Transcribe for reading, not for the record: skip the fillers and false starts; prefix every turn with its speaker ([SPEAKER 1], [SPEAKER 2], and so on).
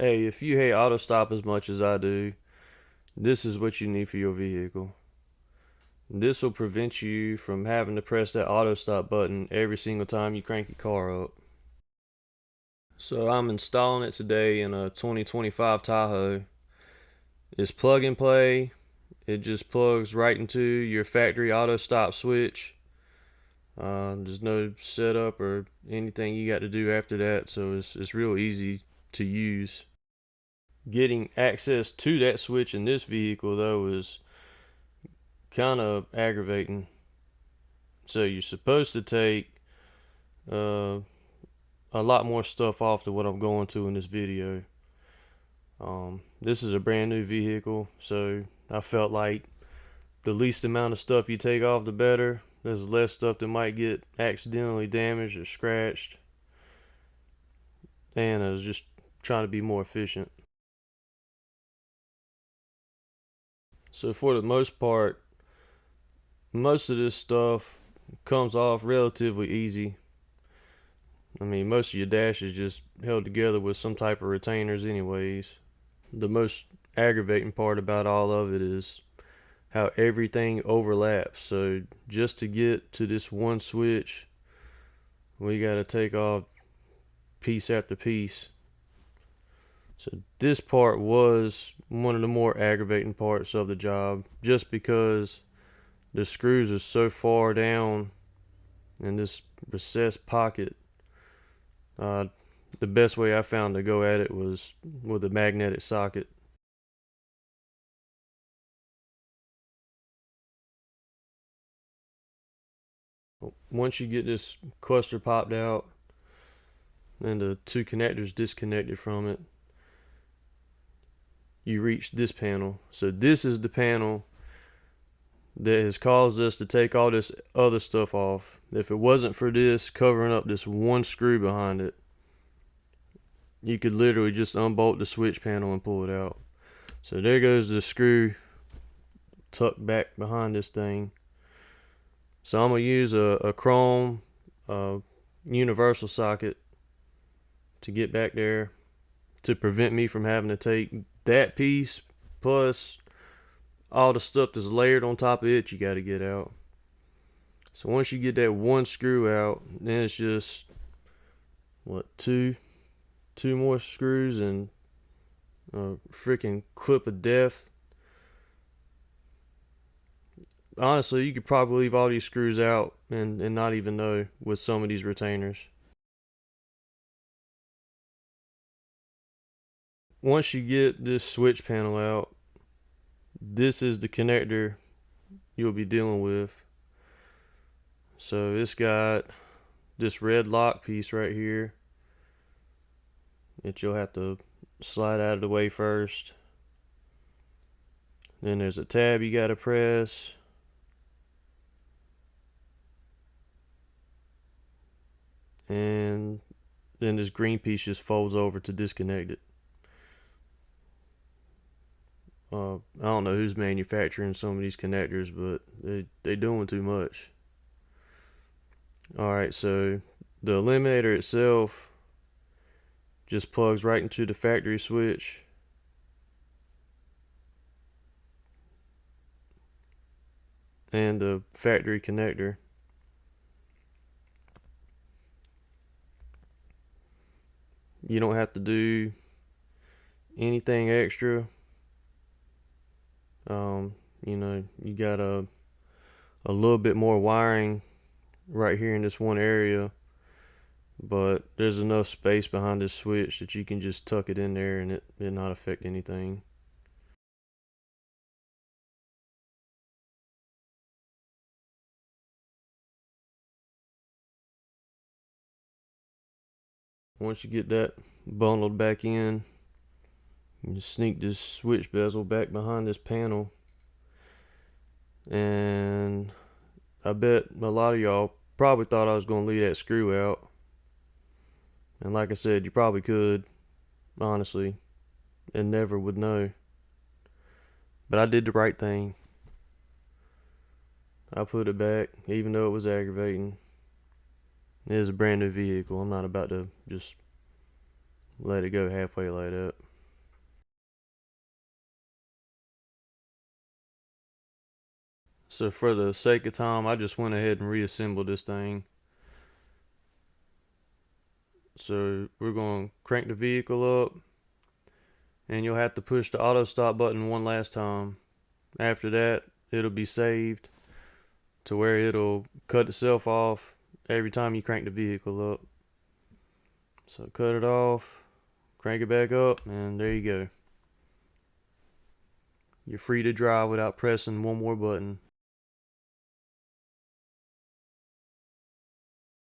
[SPEAKER 1] Hey, if you hate autostop as much as I do, this is what you need for your vehicle. This will prevent you from having to press that autostop button every single time you crank your car up. So I'm installing it today in a 2025 Tahoe. It's plug and play. It just plugs right into your factory auto stop switch. There's no setup or anything you got to do after that, so it's real easy to use. Getting access to that switch in this vehicle though is kind of aggravating. So you're supposed to take uh, a lot more stuff off than what I'm going to in this video. This is a brand new vehicle, so I felt like the least amount of stuff you take off, the better. There's less stuff that might get accidentally damaged or scratched, and I was just trying to be more efficient. So for the most part, most of this stuff comes off relatively easy. I mean, most of your dash is just held together with some type of retainers anyways. The most aggravating part about all of it is how everything overlaps. So just to get to this one switch, we got to take off piece after piece. So this part was one of the more aggravating parts of the job, just because the screws are so far down in this recessed pocket. Uh, the best way I found to go at it was with a magnetic socket. Once you get this cluster popped out and the two connectors disconnected from it, you reach this panel. So this is the panel that has caused us to take all this other stuff off. If it wasn't for this covering up this one screw behind it, you could literally just unbolt the switch panel and pull it out. So there goes the screw tucked back behind this thing. So I'm going to use a chrome universal socket to get back there to prevent me from having to take that piece plus all the stuff that's layered on top of it you got to get out. So once you get that one screw out, then it's just what, two more screws and a freaking clip of death. Honestly, you could probably leave all these screws out and not even know with some of these retainers. Once you get this switch panel out, this is the connector you'll be dealing with. So it's got this red lock piece right here that you'll have to slide out of the way first. Then there's a tab you gotta press. And then this green piece just folds over to disconnect it. I don't know who's manufacturing some of these connectors, but they doing too much. Alright, so the Eliminator itself just plugs right into the factory switch. And the factory connector. You don't have to do anything extra. You got a little bit more wiring right here in this one area, but there's enough space behind this switch that you can just tuck it in there and it not affect anything. Once you get that bundled back in, you just sneak this switch bezel back behind this panel, and I bet a lot of y'all probably thought I was going to leave that screw out. And like I said, you probably could, honestly, and never would know. But I did the right thing. I put it back, even though it was aggravating. It is a brand new vehicle. I'm not about to just let it go halfway like that. So for the sake of time, I just went ahead and reassembled this thing. So we're going to crank the vehicle up, and you'll have to push the auto stop button one last time. After that, it'll be saved to where it'll cut itself off every time you crank the vehicle up. So cut it off, crank it back up, and there you go. You're free to drive without pressing one more button.